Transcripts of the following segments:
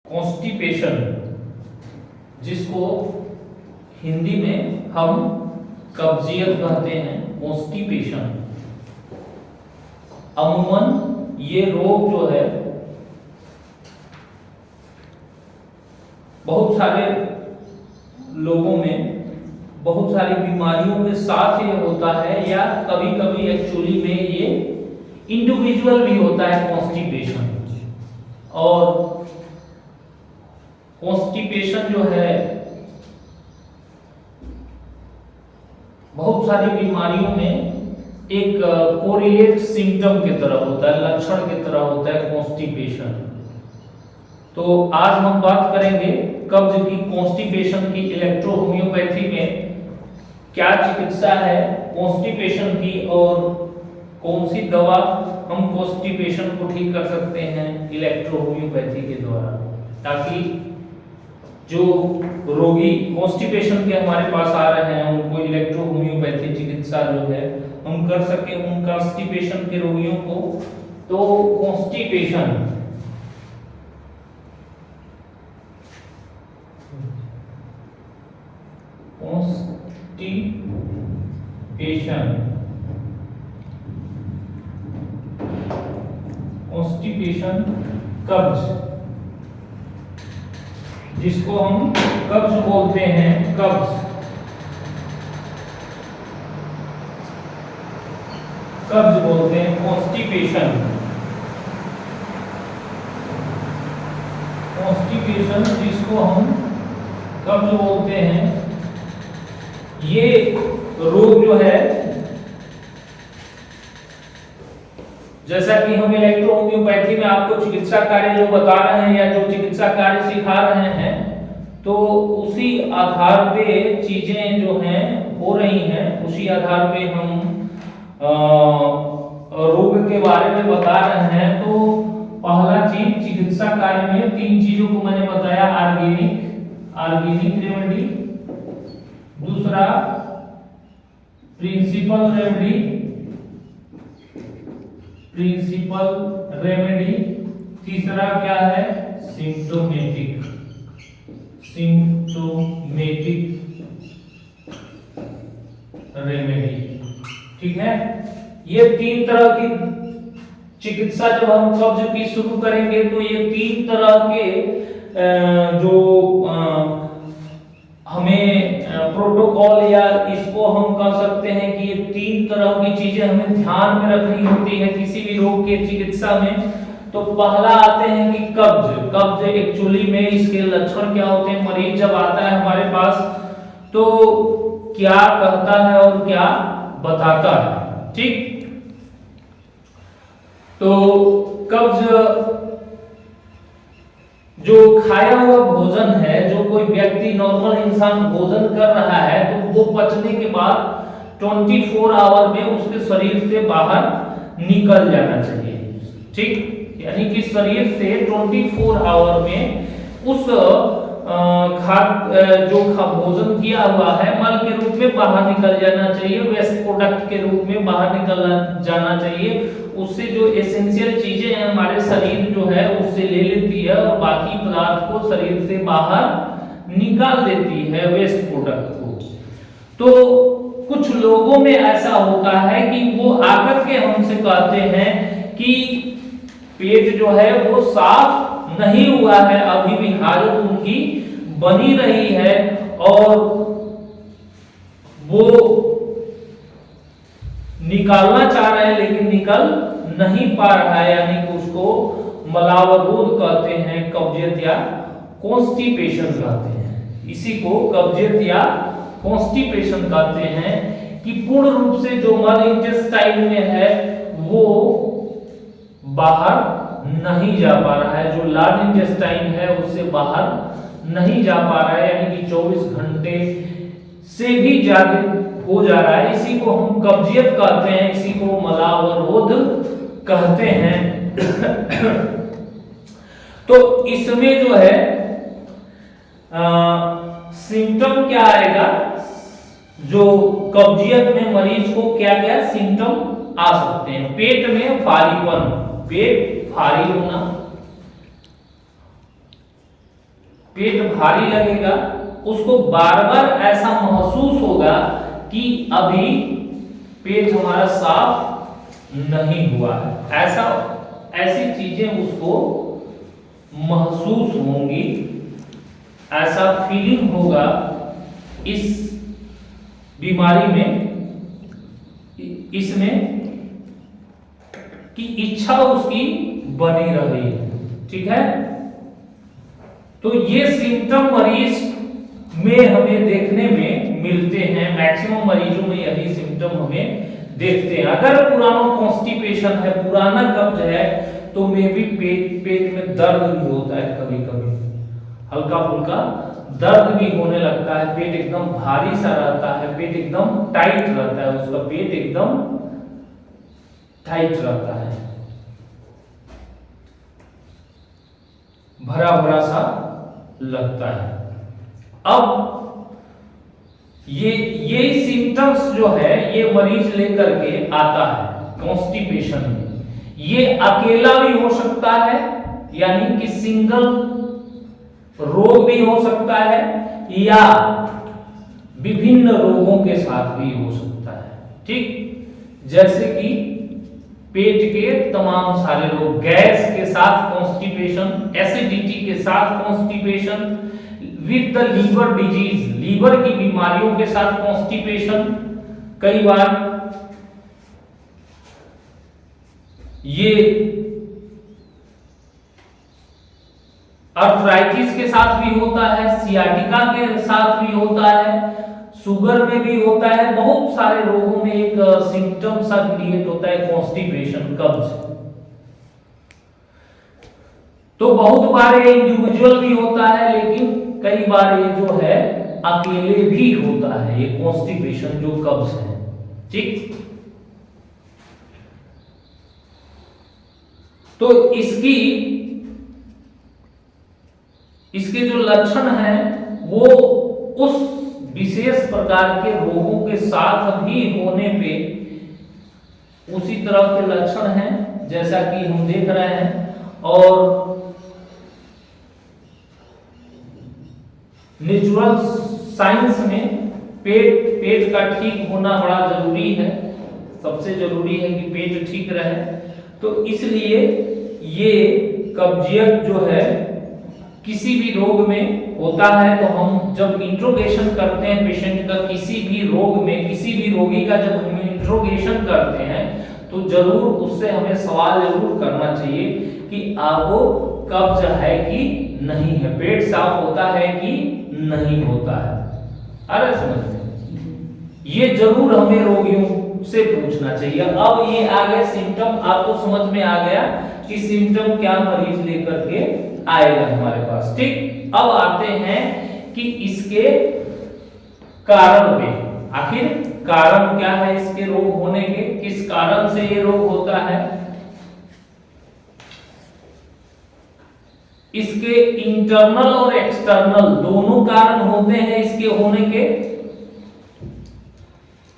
Constipation, जिसको हिंदी में हम कब्जियत कहते हैं, कॉन्स्टिपेशन। अमूमन ये रोग जो है बहुत सारे लोगों में बहुत सारी बीमारियों के साथ ये होता है, या कभी कभी एक्चुअली में ये इंडिविजुअल भी होता है कॉन्स्टिपेशन। और कॉन्स्टिपेशन जो है बहुत सारी बीमारियों में एक कोरिलेट सिम्टम की तरह होता है, लक्षण की तरह होता है कॉन्स्टिपेशन। तो आज हम बात करेंगे कब्ज की, कॉन्स्टिपेशन की इलेक्ट्रोहोम्योपैथी में क्या चिकित्सा है कॉन्स्टिपेशन की, और कौन सी दवा हम कॉन्स्टिपेशन को ठीक कर सकते हैं इलेक्ट्रोहोम्योपैथी के द्वारा, ताकि जो रोगी कॉन्स्टिपेशन के हमारे पास आ रहे हैं उनको इलेक्ट्रोहोम्योपैथी चिकित्सा जो है हम कर सके उन कॉन्स्टिपेशन के रोगियों को। तो कॉन्स्टिपेशन कॉन्स्टिपेशन कब्ज, जिसको हम कब्ज बोलते हैं, कब्ज बोलते हैं कॉन्स्टिपेशन। जिसको हम कब्ज बोलते हैं, ये रोग जो है जैसा कि हम इलेक्ट्रोहोम्योपैथी में आपको चिकित्सा कार्य जो बता रहे हैं या जो चिकित्सा कार्य सिखा रहे हैं, तो उसी आधार पे चीजें जो हैं हो रही हैं, उसी आधार पे हम रोग के बारे में बता रहे हैं। तो पहला चीज चिकित्सा कार्य में 3 चीजों को मैंने बताया, ऑर्गेनिक रेमेडी, दूसरा प्रिंसिपल रेमेडी, तीसरा क्या है सिम्प्टोमेटिक रेमेडी। ठीक है, ये 3 तरह की चिकित्सा जब हम कब्ज की शुरू करेंगे तो ये 3 तरह के जो हमें प्रोटोकॉल या इसको हम कह सकते हैं कि ये 3 तरह की चीजें हमें ध्यान में रखनी होती है किसी भी रोग के चिकित्सा में। तो पहला आते हैं कि कब्ज एक्चुअली में इसके लक्षण क्या होते हैं, मरीज जब आता है हमारे पास तो क्या कहता है और क्या बताता है। ठीक, तो कब्ज जो खाया हुआ भोजन है, जो कोई व्यक्ति नॉर्मल इंसान भोजन कर रहा है तो वो पचने के बाद 24 आवर में उसके शरीर से बाहर निकल जाना चाहिए। ठीक, यानी कि शरीर से 24 आवर में उस जो भोजन किया हुआ है मल के रूप में बाहर निकल जाना चाहिए, वेस्ट प्रोडक्ट के रूप में बाहर निकल जाना चाहिए। उससे जो एसेंशियल चीजें हैं हमारे शरीर जो है उससे ले लेती है और बाकी पदार्थ को शरीर से बाहर निकाल देती है, वेस्ट प्रोडक्ट को। तो कुछ लोगों में ऐसा होता है कि वो आकर के हमसे कहते हैं कि पेट जो है वो साफ नहीं हुआ है, अभी भी हालत उनकी बनी रही है और वो निकालना चाह रहे हैं लेकिन निकल नहीं पा रहा है, यानी कि उसको मलावरोध कहते हैं, कब्जियत या कॉन्स्टिपेशन कहते हैं। इसी को कब्जियत या कॉन्स्टिपेशन कहते हैं कि पूर्ण रूप से जो मल इंटेस्टाइन में है वो बाहर नहीं जा पा रहा है, जो लार्ज इंटेस्टाइन है उससे बाहर नहीं जा पा रहा है, यानी कि 24 घंटे से भी ज्यादा हो जा रहा है। इसी को हम कब्जियत कहते हैं, इसी को मलावरोध कहते हैं। तो इसमें जो है सिम्टम क्या आएगा, जो कब्जियत में मरीज को क्या क्या सिम्टम आ सकते हैं। पेट में भारीपन, पेट भारी होना, पेट भारी लगेगा, उसको बार बार ऐसा महसूस होगा कि अभी पेट हमारा साफ नहीं हुआ है, ऐसी चीजें उसको महसूस होंगी, ऐसा फीलिंग होगा इस बीमारी में, इसमें कि इच्छा उसकी बनी रही है। ठीक है, तो ये सिम्टम मरीज में हमें देखने में मिलते हैं, मैक्सिमम मरीजों में यही सिम्टम हमें देखते हैं। अगर पुराना कॉन्स्टिपेशन है, पुराना कब्ज है, तो मे भी पेट में दर्द भी होता है, कभी कभी हल्का फुल्का दर्द भी होने लगता है, पेट एकदम भारी सा रहता है, पेट एकदम टाइट रहता है, उसका पेट एकदम टाइट रहता है, भरा भरा सा लगता है। अब ये सिम्टम्स जो है ये मरीज लेकर के आता है कॉन्स्टिपेशन में। ये अकेला भी हो सकता है, यानी कि सिंगल रोग भी हो सकता है, या विभिन्न रोगों के साथ भी हो सकता है। ठीक, जैसे कि पेट के तमाम सारे रोग, गैस के साथ कॉन्स्टिपेशन, एसिडिटी के साथ constipation, with the liver disease, liver की बीमारियों के साथ कॉन्स्टिपेशन, कई बार ये अर्थराइटिस के साथ भी होता है, सियाटिका के साथ भी होता है, शुगर में भी होता है, बहुत सारे रोगों में एक सिम्टम सा क्रिएट होता है कॉन्स्टिपेशन, कब्ज। तो बहुत बार ये इंडिविजुअल भी होता है, लेकिन कई बार ये जो है अकेले भी होता है, ये कॉन्स्टिपेशन जो कब्ज है। ठीक, तो इसके जो लक्षण हैं वो उस विशेष प्रकार के रोगों के साथ भी होने पे उसी तरह के लक्षण हैं जैसा कि हम देख रहे हैं। और नेचुरल साइंस में पेट का ठीक होना बड़ा जरूरी है, सबसे जरूरी है कि पेट ठीक रहे। तो इसलिए ये कब्जियत जो है किसी भी रोग में होता है, तो हम जब इंट्रोगेशन करते हैं पेशेंट का, किसी भी रोग में, किसी भी रोगी का जब हम इंट्रोगेशन करते हैं, तो जरूर उससे हमें सवाल जरूर करना चाहिए कि आपको कब्ज है कि नहीं है, पेट साफ होता है कि नहीं होता है। अरे समझ में, ये जरूर हमें रोगियों से पूछना चाहिए। अब ये आगे सिम्टम आपको समझ में आ गया कि सिम्टम क्या मरीज लेकर के आएगा हमारे पास। ठीक, अब आते हैं कि इसके कारण पे, आखिर कारण क्या है इसके रोग होने के, किस कारण से ये रोग होता है। इसके इंटरनल और एक्सटर्नल दोनों कारण होते हैं इसके होने के,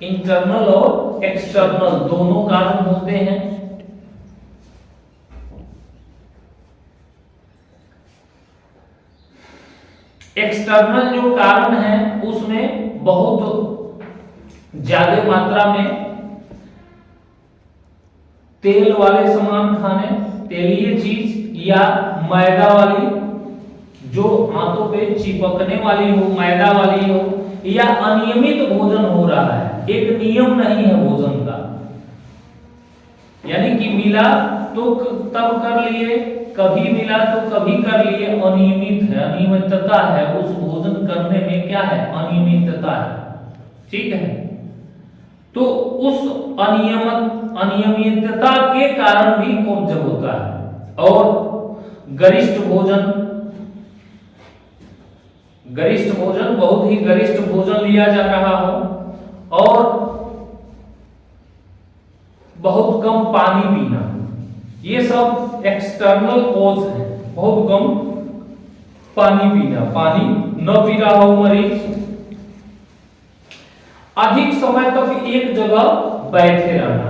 इंटरनल और एक्सटर्नल दोनों कारण होते हैं। एक्सटर्नल जो कारण है उसमें बहुत ज्यादा मात्रा में तेल वाले सामान खाने, तेलीय चीज या मैदा वाली, जो हाथों पे चिपकने वाली हो, मैदा वाली हो, या अनियमित भोजन हो रहा है, एक नियम नहीं है भोजन का, यानी कि मिला तो तब कर लिए, कभी मिला तो कभी कर लिए, अनियमित है, अनियमितता है, उस भोजन करने में क्या है, अनियमितता है। ठीक है, तो उस अनियमितता के कारण भी कब्ज होता है। और गरिष्ठ भोजन, बहुत ही गरिष्ठ भोजन लिया जा रहा हो और बहुत कम पानी पीना, ये सब एक्सटर्नल कॉज है। बहुत कम पानी पीना, पानी न पी रहा हो मरीज, अधिक समय तक एक जगह बैठे रहना,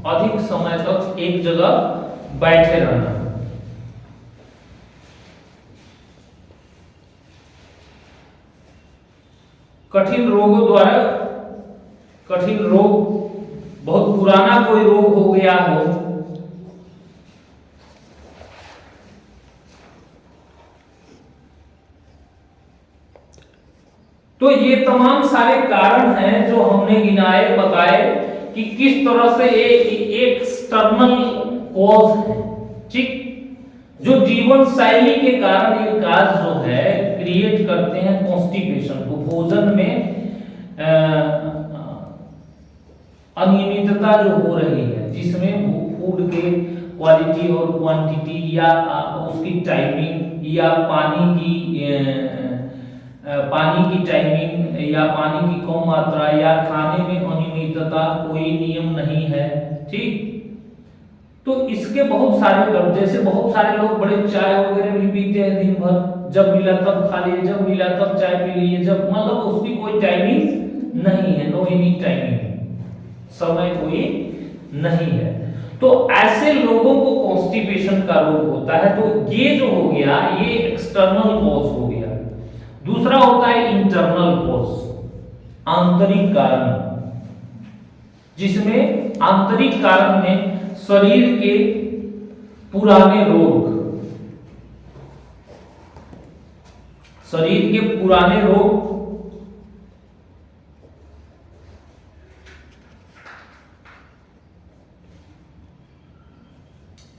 अधिक समय तक एक जगह बैठे रहना, कठिन रोगों द्वारा, कठिन रोग, बहुत पुराना कोई रोग हो गया हो, तो ये तमाम सारे कारण हैं जो हमने गिनाए, बताए कि किस तरह से एक एक्सटर्नल कॉज है, ठीक, जो जीवन शैली के कारण ये काज जो है क्रिएट करते हैं कॉन्स्टिपेशन को, भोजन में अनियमितता जो हो रही है, जिसमें फूड के क्वालिटी और क्वांटिटी या उसकी टाइमिंग या पानी की टाइमिंग या पानी की कम मात्रा या खाने में अनियमितता, कोई नियम नहीं है, ठीक। तो इसके बहुत सारे कारण, जैसे बहुत सारे लोग बड़े चाय वगैरह भी पीते हैं दिन भर, जब मिला तब खा लिए, जब मिला तब चाय पी लिए, जब मतलब उसकी कोई टाइमिंग नहीं है, नो एनी टाइमिंग, समय कोई नहीं है। तो ऐसे लोगों को कॉन्स्टिपेशन का रोग होता है। तो ये जो हो गया ये एक्सटर्नल कॉज हो गया। दूसरा होता है इंटरनल कॉज, आंतरिक कारण, जिसमें आंतरिक कारण में शरीर के पुराने रोग, शरीर के पुराने रोग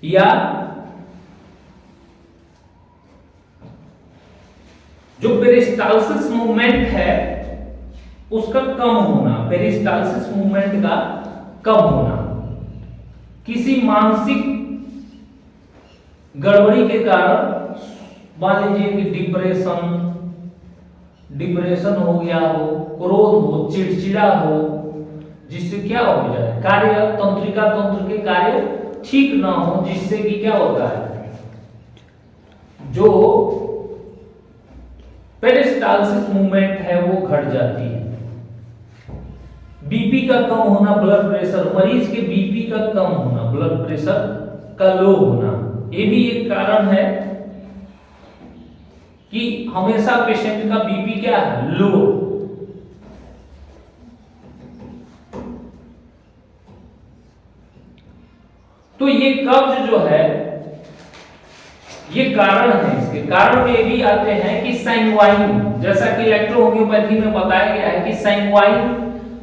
या जो पेरिस्टाल्सिस मूवमेंट है उसका कम होना, पेरिस्टाल्सिस मूवमेंट का कम होना, किसी मानसिक गड़बड़ी के कारण, मान लीजिए कि डिप्रेशन हो गया हो, क्रोध हो, चिड़चिड़ा हो, जिससे क्या हो जाए, कार्य तंत्रिका तंत्र के कार्य ठीक ना हो, जिससे कि क्या होता है, जो पेरिस्टाल्सिस मूवमेंट है वो घट जाती है। बीपी का कम होना, ब्लड प्रेशर, मरीज के बीपी का कम होना, ब्लड प्रेशर का लो होना, ये भी एक कारण है कि हमेशा पेशेंट का बीपी क्या है, लो। तो ये कब्ज जो है ये कारण है। इसके कारण में भी आते हैं कि सैंग्वाइन, जैसा कि इलेक्ट्रोहोम्योपैथी में बताया गया है कि सैंग्वाइन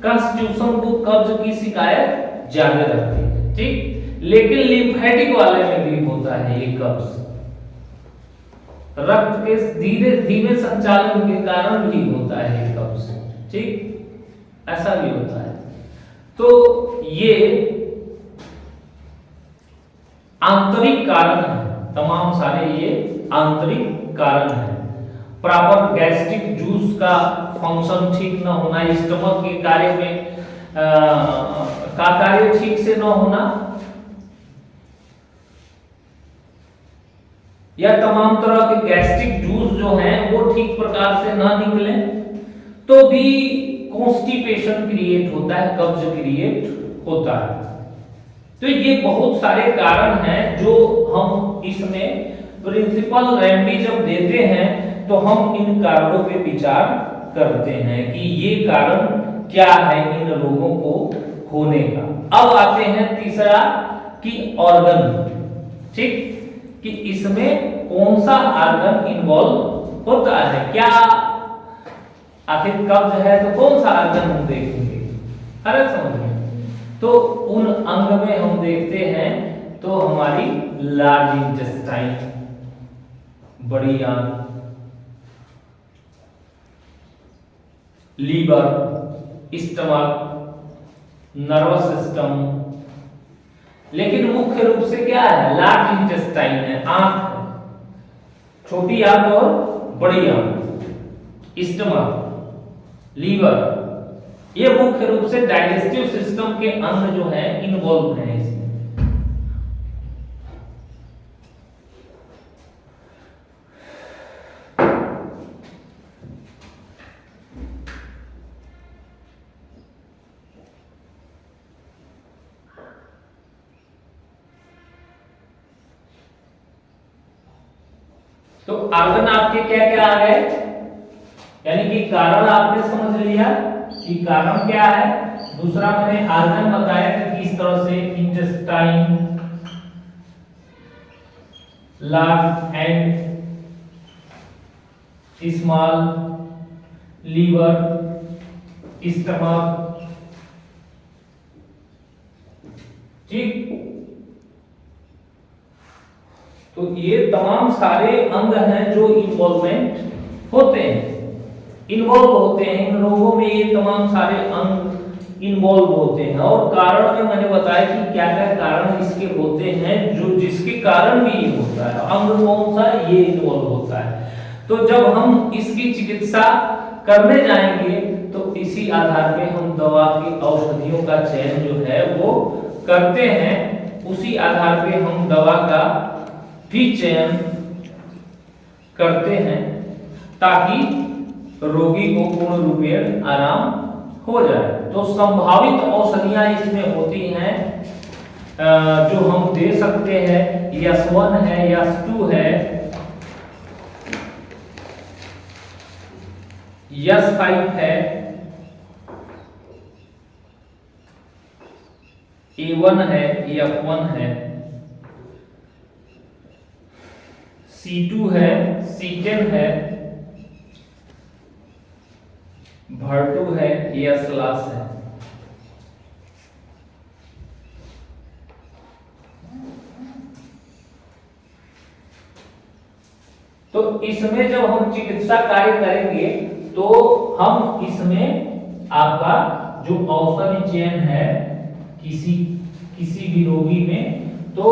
कॉन्स्टिट्यूशन को कब्ज की शिकायत ज्यादा रहती है, ठीक। लेकिन लिम्फेटिक वाले में भी होता है ये कब्ज, रक्त के धीरे धीमे संचालन के कारण भी होता है ये कब्ज, ठीक, ऐसा भी होता है। तो ये आंतरिक कारण है, तमाम सारे ये आंतरिक कारण है। प्रॉपर गैस्ट्रिक जूस का फंक्शन ठीक न होना, स्टमक के कार्य में का कार्य ठीक से न होना, या तमाम तरह के गैस्ट्रिक जूस जो हैं वो ठीक प्रकार से ना निकले तो भी कॉन्स्टिपेशन क्रिएट होता है, कब्ज क्रिएट होता है। तो ये बहुत सारे कारण हैं जो हम इसमें प्रिंसिपल रेमेडी जब देते हैं तो हम इन कारणों पे विचार करते हैं कि ये कारण क्या है इन रोगों को होने का। अब आते हैं तीसरा कि ऑर्गन, ठीक, कि इसमें कौन सा ऑर्गन इन्वॉल्व होता है, क्या आखिर कब्ज है तो कौन सा ऑर्गन हम देखेंगे, अरे समझ में। तो उन अंग में हम देखते हैं तो हमारी लार्ज इंटेस्टाइन, बड़ी आंत, लीवर, स्टमक, नर्वस सिस्टम, लेकिन मुख्य रूप से क्या है, लार्ज इंटेस्टाइन है, आंत है, छोटी आंत और बड़ी आंत, स्टमक, लीवर, ये मुख्य रूप से डाइजेस्टिव सिस्टम के अंग जो है इन्वॉल्व हैं इसमें। तो ऑर्गन आपके क्या क्या आ गए, यानी कि कारण आपने समझ लिया कि कारण क्या है। दूसरा मैंने आर्गन बताया कि किस तरह से intestine, large and small, liver, stomach, ठीक। तो ये तमाम सारे अंग हैं जो इन्वॉल्वमेंट होते हैं, इन्वॉल्व होते हैं इन रोगों में। ये तमाम सारे अंग इन्वॉल्व होते हैं। और कारण में मैंने बताया कि क्या क्या कारण इसके होते हैं, जो जिसके कारण भी ये होता है। अंग कौन सा, ये इन्वॉल्व होता है। तो जब हम इसकी चिकित्सा करने जाएंगे तो इसी आधार पे हम दवा की औषधियों का चयन जो है वो करते हैं। उसी आधार पे हम दवा का भी चयन करते हैं ताकि रोगी को पूर्ण रूपेण आराम हो जाए। तो संभावित औषधियां इसमें होती हैं जो हम दे सकते हैं। यस1 है, यस2 है, यस5 है, A1 है, F1 है, C2 है, C10 है, भर2 है, यस है। तो इसमें जब हम चिकित्सा कार्य करेंगे तो हम इसमें आपका जो औषधि चयन है किसी भी रोगी में, तो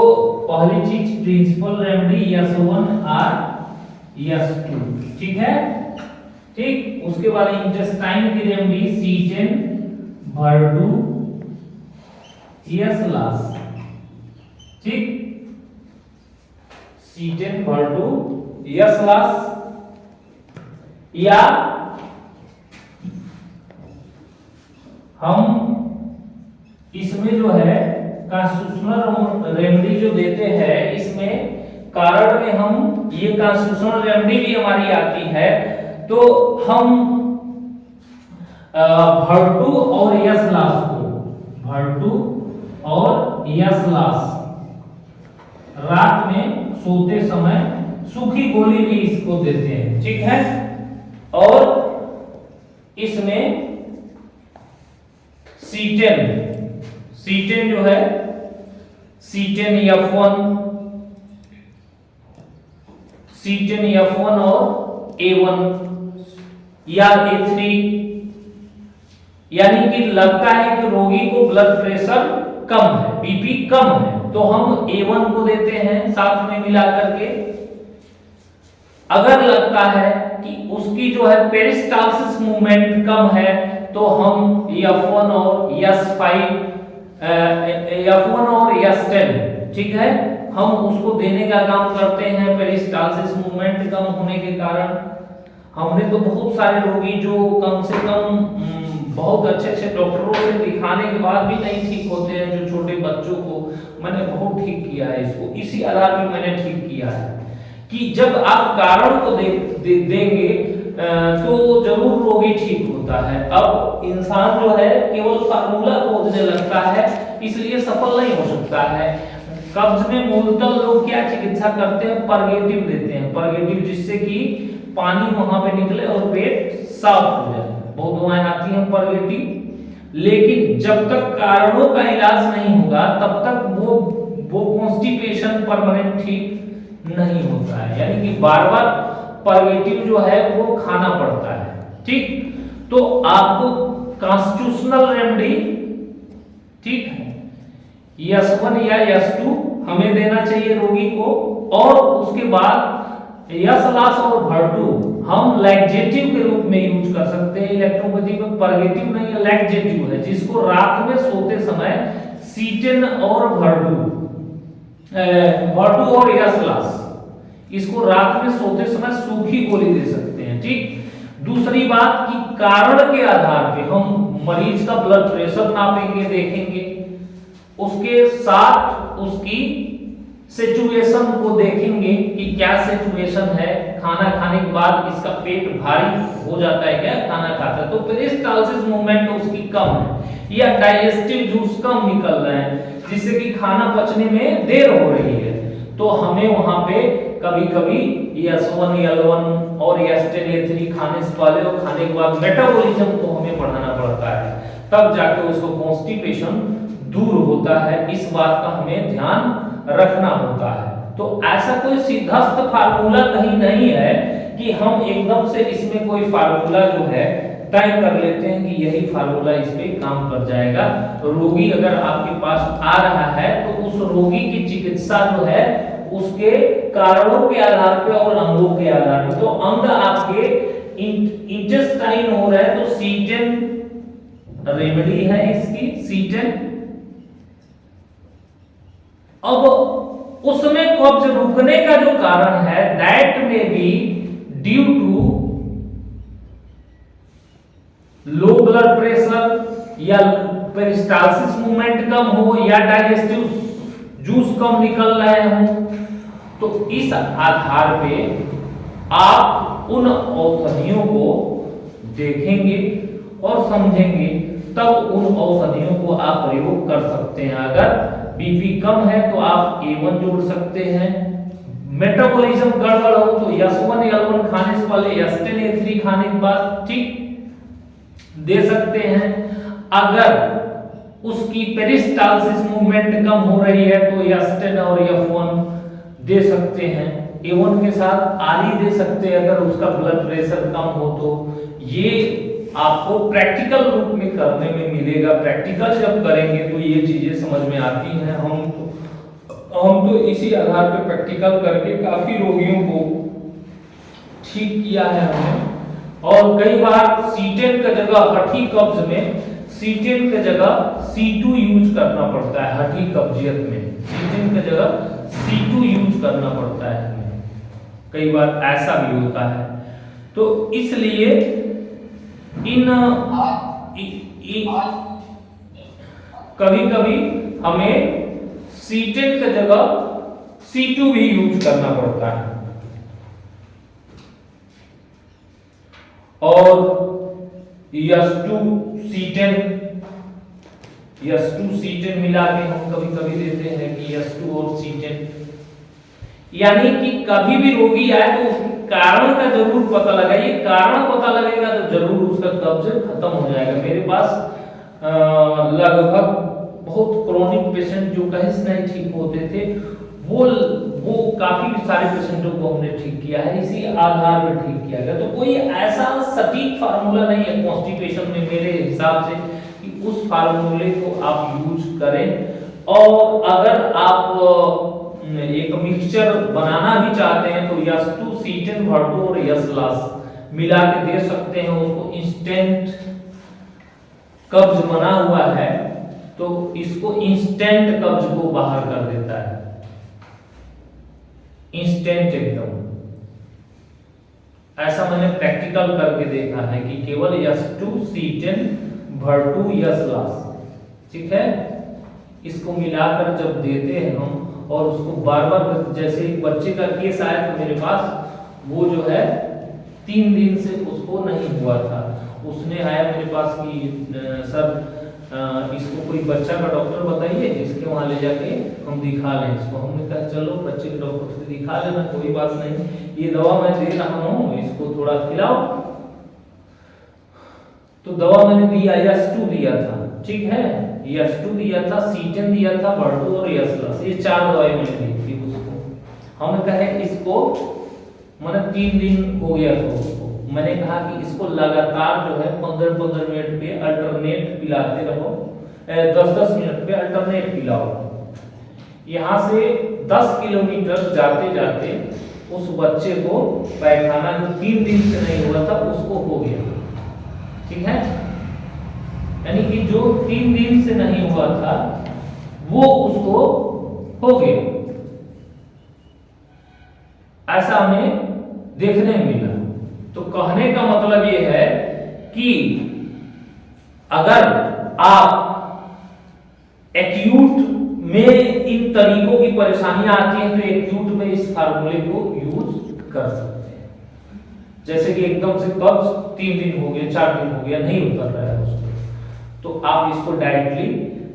पहली चीज प्रिंसिपल रेमेडी यस1 और यस2, ठीक है, ठीक। उसके बाद इंटेस्टाइन की रेमेडी C10, भर2, यस, ठीक। C10, भर2, यस, या हम इसमें जो है कॉन्स्टिट्यूशनल रेमेडी जो देते हैं, इसमें कारण में हम ये कॉन्स्टिट्यूशनल रेमेडी भी हमारी आती है। तो हम भर2 और यस को, भर2 और यस रात में सोते समय सूखी गोली भी इसको देते हैं, ठीक है। और इसमें C10 जो है, C10 F1 और A1 या A3, यानी कि लगता है कि रोगी को ब्लड प्रेशर कम है, बीपी कम है, तो हम A1 को देते हैं साथ में मिला करके। अगर लगता है कि उसकी जो है पेरिस्टाल्सिस मूवमेंट कम है तो हम F1 और यस10, ठीक है, हम उसको देने का काम करते हैं। पेरिस्टाल्सिस मूवमेंट कम होने के कारण हमने तो बहुत सारे रोगी जो कम से कम बहुत अच्छे डॉक्टरों से दिखाने के बाद भी नहीं ठीक होते हैं, जो छोटे बच्चों को मैंने बहुत ठीक किया है, इसको इसी आधार पे मैंने ठीक किया है कि जब आप कारण को देंगे तो जरूर रोगी ठीक होता है। अब इंसान जो है केवल फार्मूला खोजने लगता है, इसलिए सफल नहीं हो सकता है। कब्ज में मूलतः लोग क्या चिकित्सा करते हैं, परगेटिव देते हैं, परगेटिव, जिससे कि पानी वहां पे निकले और पेट साफ हो जाए। बहुत दवाएं आती हैं परगेटिव, लेकिन जब तक कारणों का इलाज नहीं होगा तब तक वो कॉन्स्टिपेशन परमानेंट ठीक नहीं होता है, यानी कि बार बार परगेटिव जो है वो खाना पड़ता है, ठीक। तो आपको कॉन्स्टिट्यूशनल रेमेडी, ठीक है, यस1 या यस2 हमें देना चाहिए रोगी को, और उसके बाद यस और भर2 हम लैक्जेटिव के रूप में यूज कर सकते हैं। इलेक्ट्रोपैथी में परगेटिव नहीं है, लैक्जेटिव है, जिसको रात में सोते समय C10 और भर2 और यस, इसको रात में सोते समय सूखी गोली दे सकते हैं, ठीक। दूसरी बात कि कारण के आधार पे हम मरीज का ब्लड प्रेशर नापेंगे, देखेंगे, उसके साथ उसकी सिचुएशन को देखेंगे कि क्या सिचुएशन है, खाना खाने के बाद इसका पेट भारी हो जाता है क्या खाना खाता है, तो पेरिस्टालसिस मूवमेंट उसकी कम है या डाइजेस्टिव जूस कम निकल रहे हैं जिससे कि खाना पचने में देर हो रही है, तो हमें वहां पे कभी-कभी S1 L1 और S10 A3 खाने से पहले और खाने के बाद मेटाबॉलिज्म को हमें बढ़ाना पड़ता है, तब जाके उसको कॉन्स्टिपेशन दूर होता है। इस बात का हमें ध्यान रखना होता है। तो ऐसा कोई सीधास्त फार्मूला कहीं नहीं है कि हम एकदम से इसमें कोई फार्मूला जो है तय कर लेते हैं कि यही फार्मूला इस पे काम कर जाएगा। रोगी अगर आपके पास आ रहा है तो उस रोगी की चिकित्सा जो है उसके कारणों के आधार पे और अंगों के आधार पे, तो अंग आपके इंटेस्टाइन हो रहा है तो C10 रेमेडी है इसकी, C10। अब उसमें कब्ज रुकने का जो कारण है that may be due to low blood pressure या पेरिस्टालसिस मूवमेंट कम हो या डाइजेस्टिव जूस कम निकल रहे हो, तो इस आधार पे आप उन औषधियों को देखेंगे और समझेंगे, तब उन औषधियों को आप प्रयोग कर सकते हैं। अगर बीपी कम है तो आप A1 जोड़ सकते हैं, मेटाबॉलिज्म गड़बड़ हो तो S1 L1 खाने से पहले S10 A3 खाने के बाद ठीक दे सकते हैं। अगर उसकी पेरिस्टालसिस मूवमेंट कम हो रही है तो S10 और F1 दे सकते हैं, A1 के साथ RE दे सकते हैं अगर उसका ब्लड प्रेशर कम हो तो। ये आपको प्रैक्टिकल रूप में करने में मिलेगा, प्रैक्टिकल जब करेंगे तो ये चीजें समझ में आती हैं। हम तो इसी आधार पे प्रैक्टिकल करके काफी रोगियों को ठीक किया है हमने, और कई बार C10 का जगह हठी कब्ज में C10 का जगह C2 यूज करना पड़ता है। हठी कब्जियत में C10 का जगह C2 यूज करना पड़ता है हमें, कई बार ऐसा भी होता है। तो इसलिए कभी-कभी हमें C10 का जगह C2 भी यूज करना पड़ता है। और S2 C10 मिला के हम कभी-कभी देते हैं कि S2 और C10, यानी कि कभी भी रोगी आए तो उसके कारण का जरूर पता लगाइए, कारण पता लगेगा तो जरूर उसका कब्ज खत्म हो जाएगा। मेरे पास लगभग बहुत क्रोनिक पेशेंट जो कहीं से नहीं ठीक होते थे, वो काफी सारे पेशेंटों को हमने ठीक किया है, इसी आधार पर ठीक किया गया। तो कोई ऐसा सटीक फार्मूला नहीं है कॉन्स्टिपेशन में मेरे हिसाब से कि उस फार्मूले को आप यूज करें। और अगर आप एक मिक्सचर बनाना भी चाहते हैं तो S2 C10 भरतो और S मिला के दे सकते हैं उसको। इंस्टेंट कब्ज बना हुआ है तो इसको इंस्टेंट कब्ज को बाहर कर देता है, इंस्टेंट एकदम। ऐसा मैंने प्रैक्टिकल करके देखा है कि केवल S2 C10 भरतो S, ठीक है, इसको मिलाकर जब देते हैं हम और उसको बार-बार, जैसे एक बच्चे का केस आया था मेरे पास, वो जो है 3 दिन से उसको नहीं हुआ था। उसने आया मेरे पास कि सर इसको कोई बच्चा का डॉक्टर बताइए जिसके वहां ले जाके हम दिखा लें इसको। हमने कहा चलो बच्चे के डॉक्टर से दिखा लेना, कोई बात नहीं, ये दवा मैं दे रहा हूँ, इसको थोड़ा खिलाओ। तो दवा मैंने दिया, S2 दिया था, ठीक है, S2 दिया था, C10 दिया था, भरतो और S+, ये 4 दवाई मैंने दी थी उसको। हमने कहा इसको, मैंने 3 दिन हो गया था उसको, मैंने कहा कि इसको लगातार जो है 15-15 मिनट पे अल्टरनेट पिलाते रहो, 10-10 मिनट पे अल्टरनेट पिलाओ। यहाँ से 10 किलोमीटर जाते जाते उस बच्चे को पैखाना जो 3 दिन से नहीं हुआ था उसको हो गया, ठीक है, यानी कि जो 3 दिन से नहीं हुआ था वो उसको हो गया। ऐसा हमें देखने में मिला। तो कहने का मतलब ये है कि अगर आप एक्यूट में इन तरीकों की परेशानियां आती हैं तो एक्यूट में इस फार्मूले को यूज कर सकते हैं। जैसे कि एकदम से कब्ज 3 दिन हो गए, 4 दिन हो गया, नहीं उतर रहा है उसको, तो आप इसको डायरेक्टली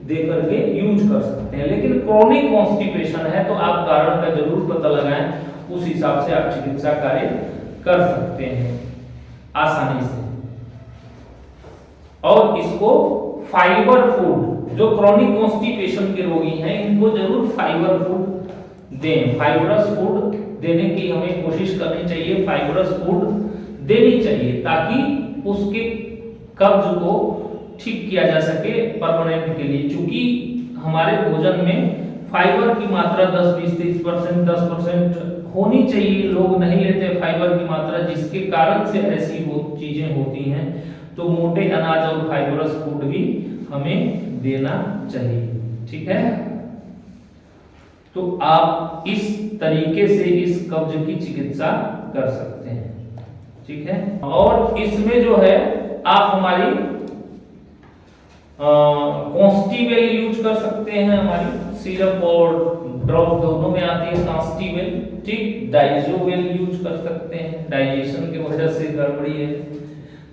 दे करके यूज कर सकते हैं। लेकिन क्रोनिक कॉन्स्टिपेशन है तो आप कारण का जरूर पता लगाएं, उस हिसाब से आप चिकित्सा कार्य कर सकते हैं आसानी से। और इसको फाइबर फूड, जो क्रोनिक कॉन्स्टिपेशन के रोगी हैं इनको जरूर फाइबर फूड दें, फाइबरस फूड देने की हमें कोशिश करनी चाहिए, फाइबरस फूड देनी चाहिए ताकि उसके कब्ज को ठीक किया जा सके परमानेंट के लिए। चूंकि हमारे भोजन में फाइबर की मात्रा 10-20-30%, 10% होनी चाहिए, लोग नहीं लेते फाइबर की मात्रा, जिसके कारण से ऐसी चीजें होती हैं। तो मोटे अनाज और फाइबरस फूड भी हमें देना चाहिए, ठीक है। तो आप इस तरीके से इस कब्ज की चिकित्सा कर सकते हैं, ठीक है। और इसमें जो है आप हमारी कॉन्स्टिवेल यूज कर सकते हैं, हमारी सिरप और ड्रॉप दोनों में आती है कॉन्स्टिवेल, ठीक। डाइजोवेल यूज कर सकते हैं, डाइजेशन की वजह से गड़बड़ी है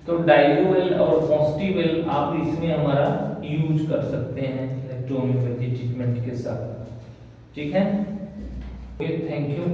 तो डाइजोवेल और कॉन्स्टिवेल आप इसमें हमारा यूज कर सकते हैं इलेक्ट्रोहोम्योपैथी ट्रीटमेंट के साथ, ठीक है। Thank you.